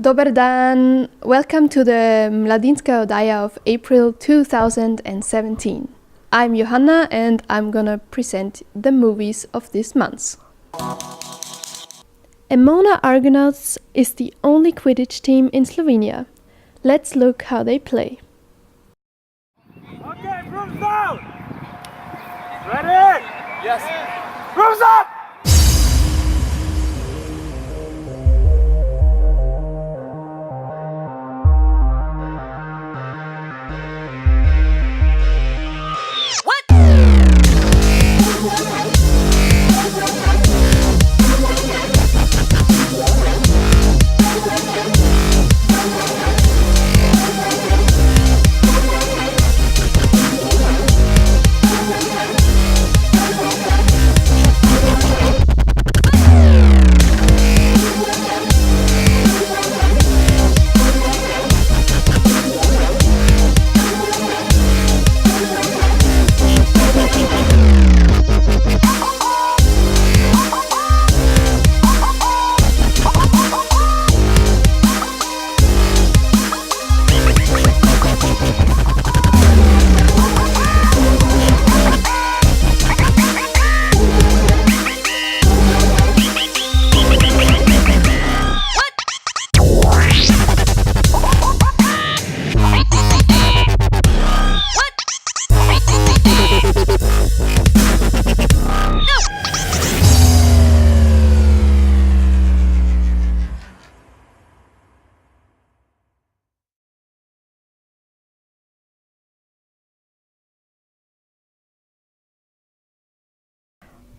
Dobar dan! Welcome to the Mladinska oddaja of April 2017. I'm Johanna and I'm gonna present the movies of this month. Aemona Argonauts is the only Quidditch team in Slovenia. Let's look how they play. Okay, brooms down! Ready? Yes. Brooms up!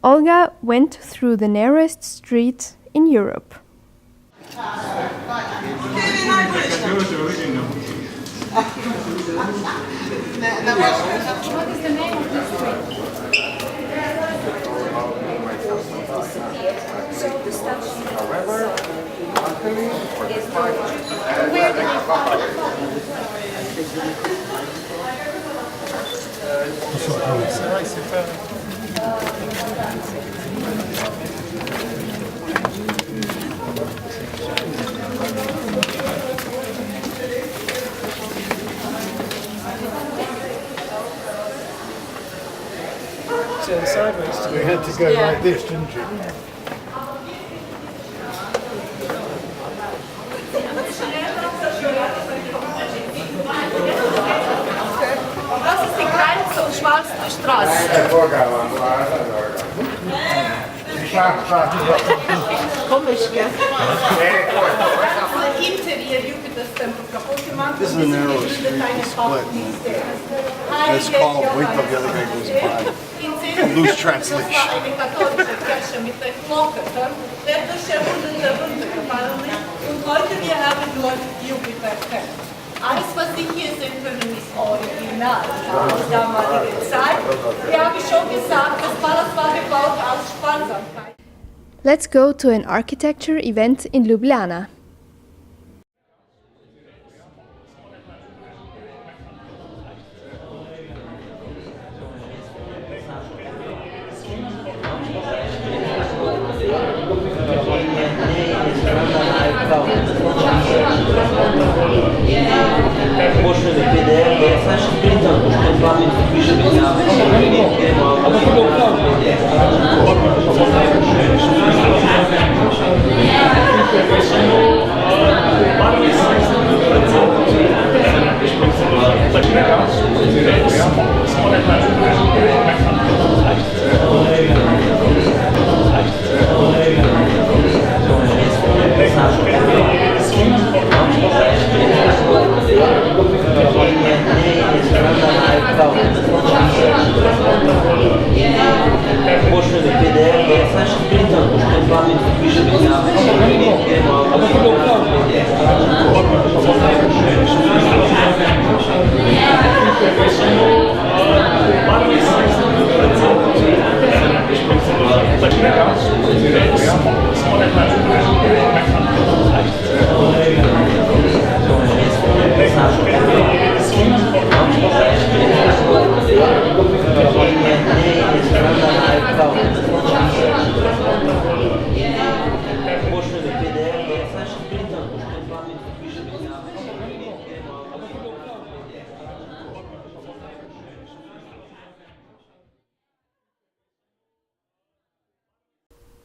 Olga went through the narrowest street in Europe. What is the name of this street? So the statue. Where did they find Sideways. We had to go like this, didn't you? Das ist die Grenze und schmalste Straße. Komisch, gell? This is a narrow street split. It's called Wait Till the Other Guy Goes By. Loose translation. Alles, was Sie hier sehen können, ist original aus damaliger Zeit. Wir haben schon gesagt, das Palast war gebaut aus Sparsamkeit. Let's go to an architecture event in Ljubljana. Thank you.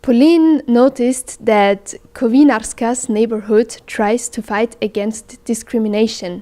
Pauline noticed that Kovinarska's neighborhood tries to fight against discrimination.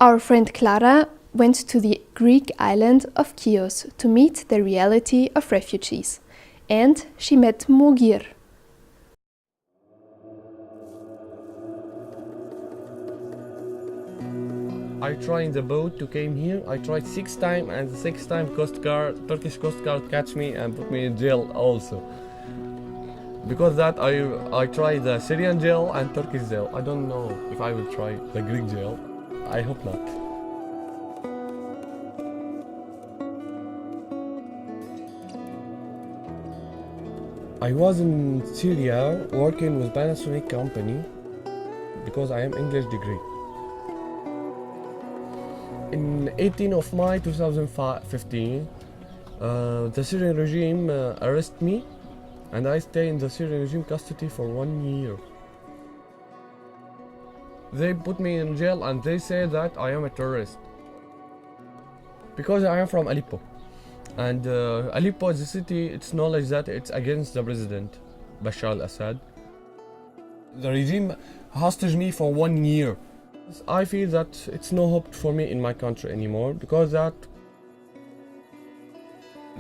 Our friend Clara went to the Greek island of Chios to meet the reality of refugees, and she met Moger. I tried the boat to came here. I tried 6 times, and the 6th time Turkish Coast Guard catch me and put me in jail also. Because that I tried the Syrian jail and Turkish jail. I don't know if I will try the Greek jail. I hope not. I was in Syria working with Panasonic company because I am English degree. In 18 of May 2015, the Syrian regime arrested me, and I stay in the Syrian regime custody for 1 year. They put me in jail and they say that I am a terrorist because I am from Aleppo, and Aleppo is a city. It's knowledge that it's against the president Bashar al-Assad. The regime hostage me for 1 year. I feel that it's no hope for me in my country anymore, because that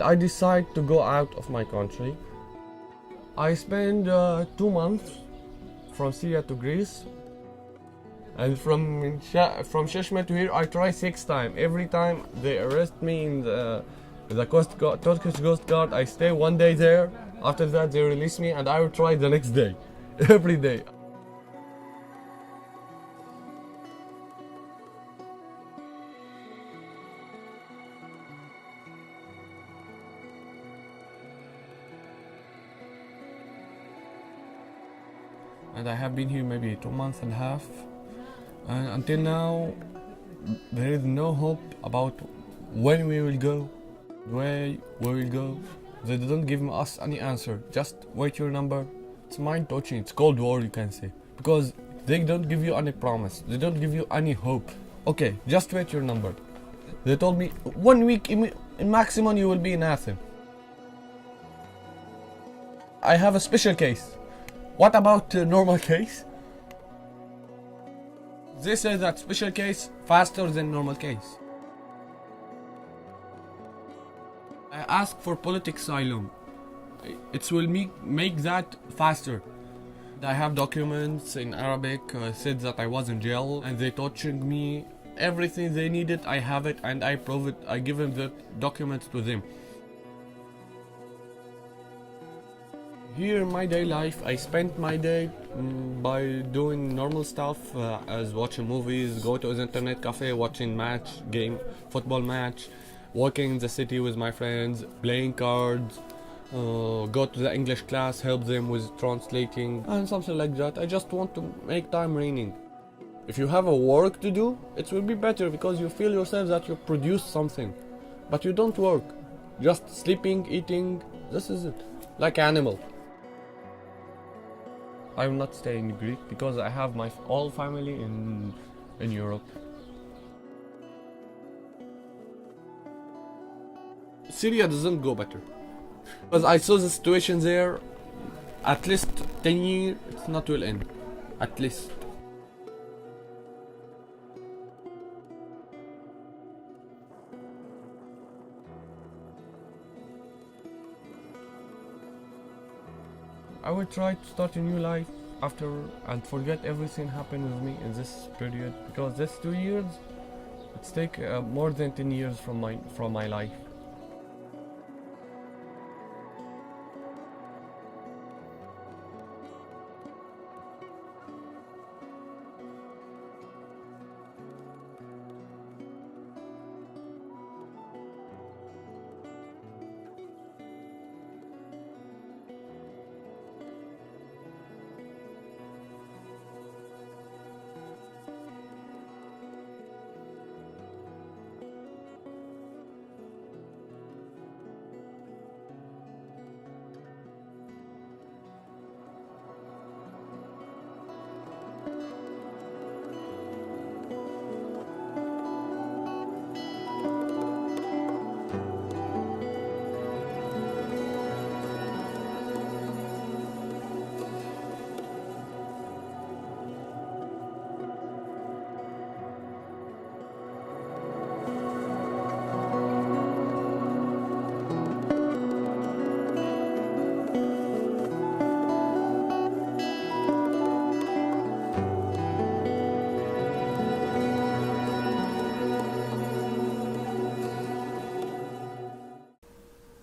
I decide to go out of my country. I spent 2 months from Syria to Greece, and from Shishme to here I try 6 times. Every time they arrest me in the Turkish Coast Guard. I stay 1 day there. After that they release me, and I will try the next day, every day. And I have been here maybe 2 months and a half, and until now there is no hope about when we will go, where we will go. They don't give us any answer. Just wait your number. It's mind touching. It's Cold War, you can say, because they don't give you any promise. They don't give you any hope. Okay, just wait your number. They told me 1 week in maximum you will be in Athens. I have a special case. What about normal case? They say that special case faster than normal case. I asked for political asylum. It will make that faster. I have documents in Arabic, said that I was in jail, and they tortured me. Everything they needed, I have it, and I prove it. I give them the documents to them. Here in my day life, I spent my day by doing normal stuff, as watching movies, go to the internet cafe, watching football match, walking in the city with my friends, playing cards, go to the English class, help them with translating, and something like that. I just want to make time raining. If you have a work to do, it will be better, because you feel yourself that you produce something, but you don't work. Just sleeping, eating, this is it, like animal. I will not stay in Greece because I have my all family in Europe. Syria doesn't go better because I saw the situation there. At least 10 years, it's not will end. At least. I will try to start a new life after and forget everything happened with me in this period, because this 2 years it's take more than 10 years from my life.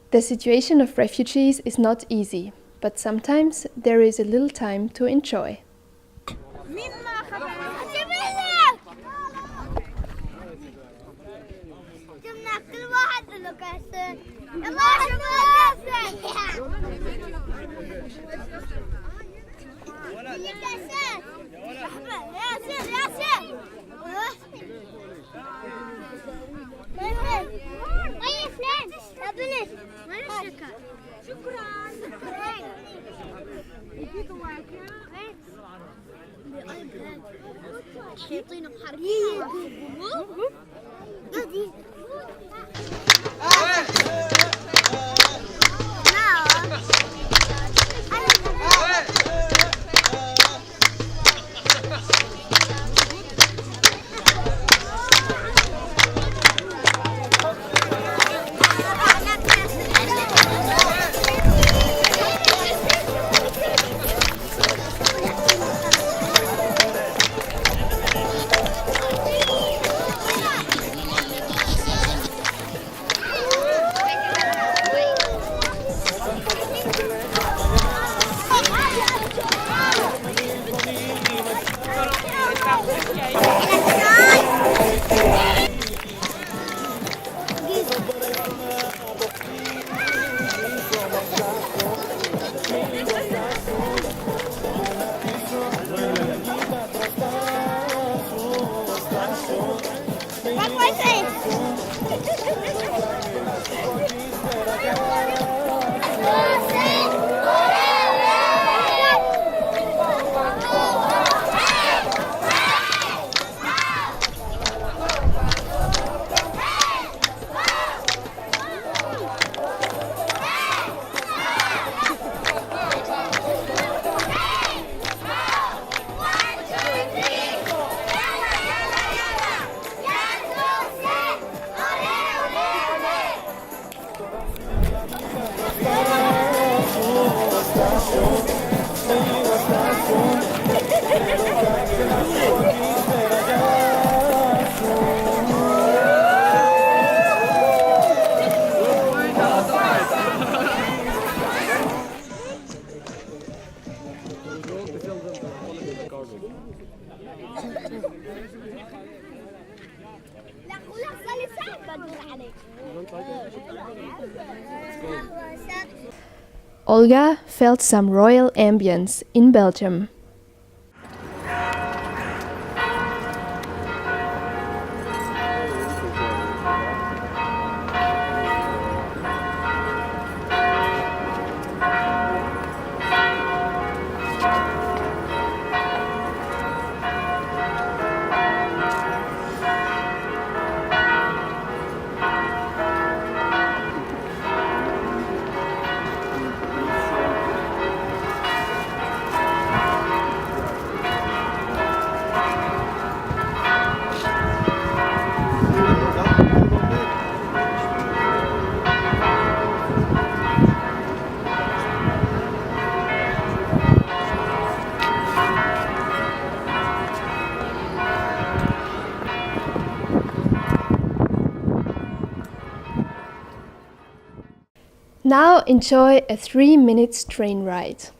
The situation of refugees is not easy, but sometimes there is a little time to enjoy. Olga felt some royal ambience in Belgium. Now enjoy a 3-minute train ride.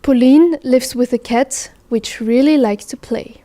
Pauline lives with a cat which really likes to play.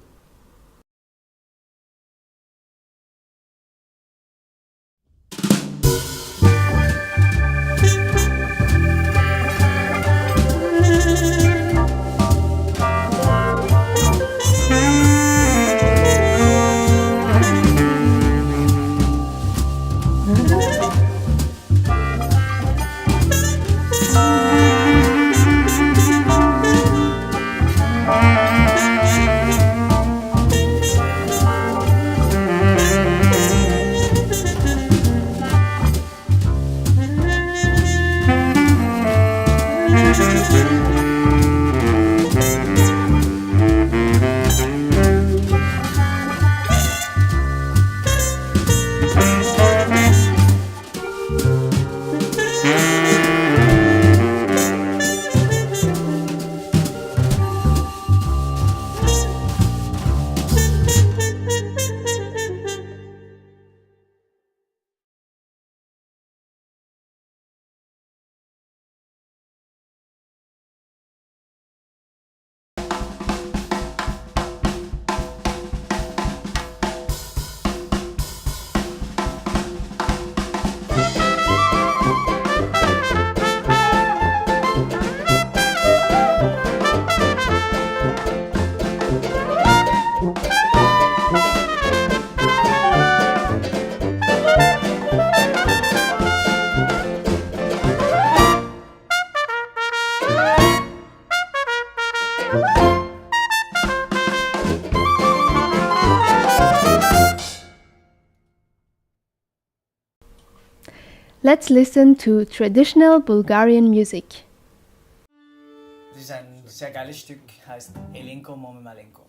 Let's listen to traditional Bulgarian music. Das ist ein sehr geiles Stück, heißt Elenko, Malenko.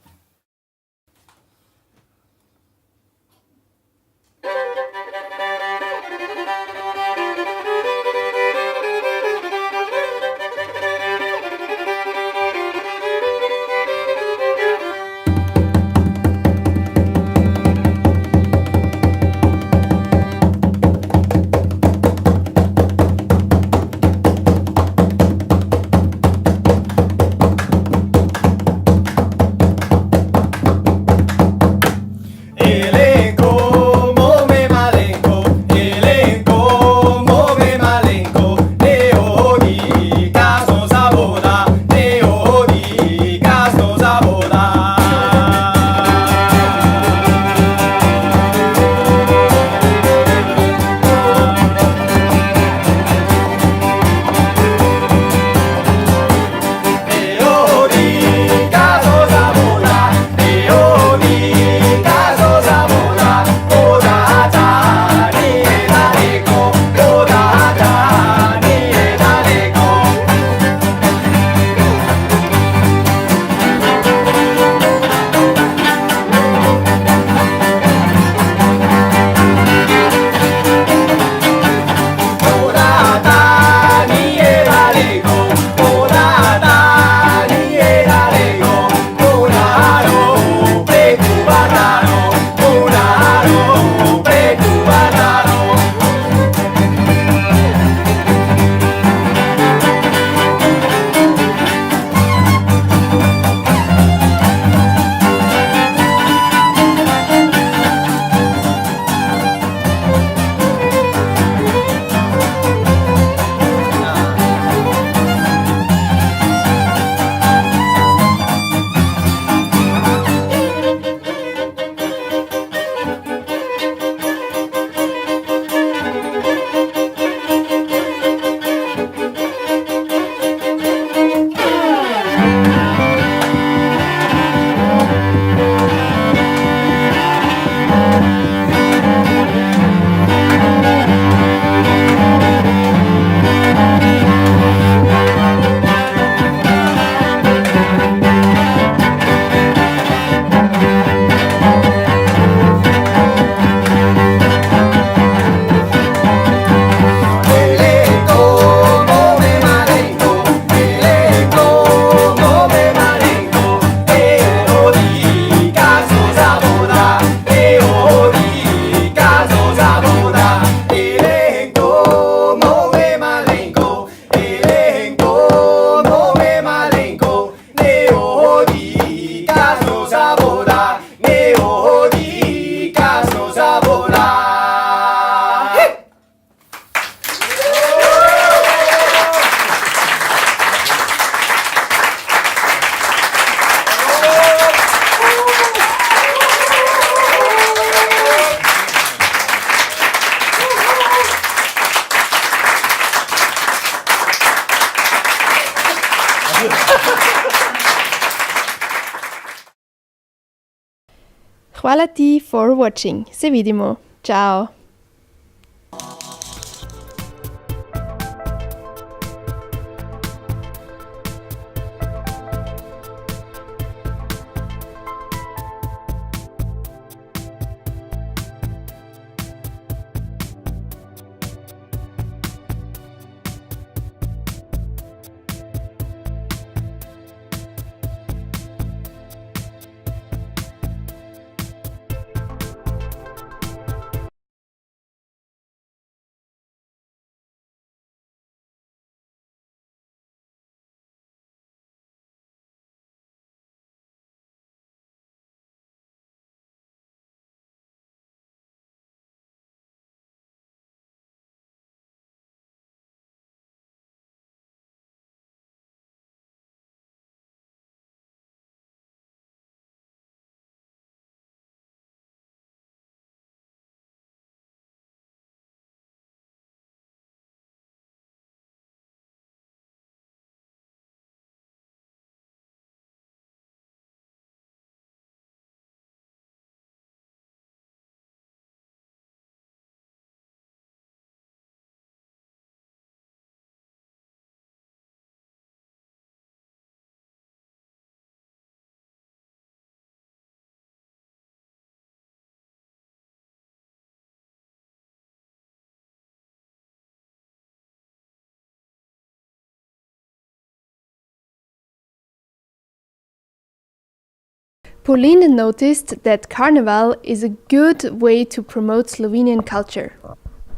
Hvala ti for watching. Se vidimo. Ciao. Pauline noticed that carnival is a good way to promote Slovenian culture.